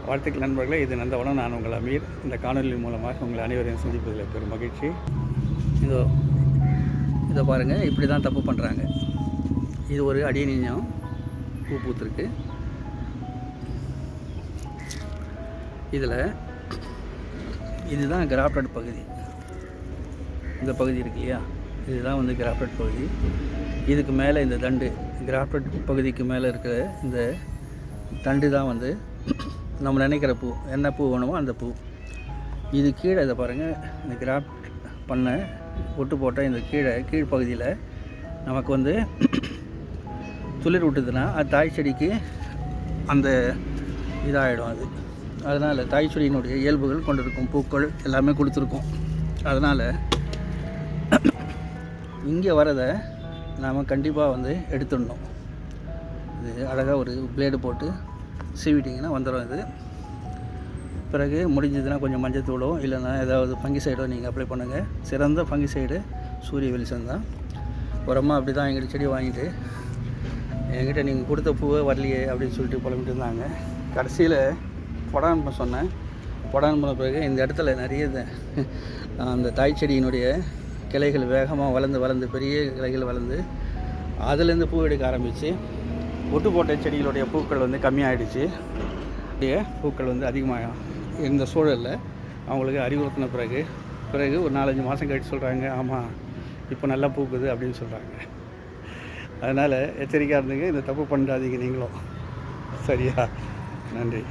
வாழ்த்துக்கள் நண்பர்களே. இது நந்தவனம். நான் உங்கள் அமீர். இந்த காணொலி மூலமாக உங்கள் அனைவரையும் சந்திப்பதில் பெரும் மகிழ்ச்சி. இதை பாருங்கள், இப்படி தான் தப்பு பண்ணுறாங்க. இது ஒரு அடியனியம் பூ பூத்துருக்கு. இதில் இதுதான் கிராஃப்டட் பகுதி. இந்த பகுதி இருக்கு இல்லையா, இதுதான் வந்து கிராஃப்டட் பகுதி. இதுக்கு மேலே இந்த தண்டு, கிராஃப்டட் பகுதிக்கு மேலே இருக்கிற இந்த தண்டு தான் வந்து நம்ம நினைக்கிற பூ. என்ன பூ வேணுமோ அந்த பூ. இது கீழே இதை பாருங்கள், இந்த கிராஃப்ட் பண்ண ஒட்டு போட்ட இந்த கீழ்ப்பகுதியில் நமக்கு வந்து துளிர் விட்டுதுன்னா அது தாய் செடிக்கு அந்த இதாகிடும். அதனால் தாய் செடியினுடைய இயல்புகள் கொண்டிருக்கும் பூக்கள் எல்லாமே கொடுத்துருக்கோம். அதனால் இங்கே வரதை நாம் கண்டிப்பாக வந்து எடுத்துடணும். இது அழகாக ஒரு பிளேடு போட்டு சீவிட்டிங்கன்னா வந்துடும். இது பிறகு முடிஞ்சதுன்னா கொஞ்சம் மஞ்சத்தூளோ இல்லைன்னா ஏதாவது ஃபங்கிசைடோ நீங்கள் அப்ளை பண்ணுங்கள். சிறந்த ஃபங்கிசைடு சூரிய வெளிச்சம் தான். உரமாக அப்படி தான் எங்கிட்ட செடி வாங்கிட்டு என்கிட்ட நீங்கள் கொடுத்த பூவை வரலையே அப்படின்னு சொல்லிட்டு புலம்பிட்டு இருந்தாங்க. கடைசியில் பொடான் சொன்னேன். பொடான் பண்ண பிறகு இந்த இடத்துல நிறைய அந்த தாய் செடியினுடைய கிளைகள் வேகமாக வளர்ந்து பெரிய கிளைகள் வளர்ந்து அதுலேருந்து பூ எடுக்க ஆரம்பித்து ஒட்டு போட்ட செடிகளுடைய பூக்கள் வந்து கம்மியாகிடுச்சு. பூக்கள் வந்து அதிகமாக இந்த சூழலில் அவங்களுக்கு அறிவுறுத்தின பிறகு ஒரு 4-5 மாதம் கழித்து சொல்கிறாங்க, ஆமாம் இப்போ நல்லா பூக்குது அப்படின்னு சொல்கிறாங்க. அதனால் எச்சரிக்கையாக இருந்துங்க. இந்த தப்பு பண்ணாதீங்க நீங்களும். சரியா? நன்றி.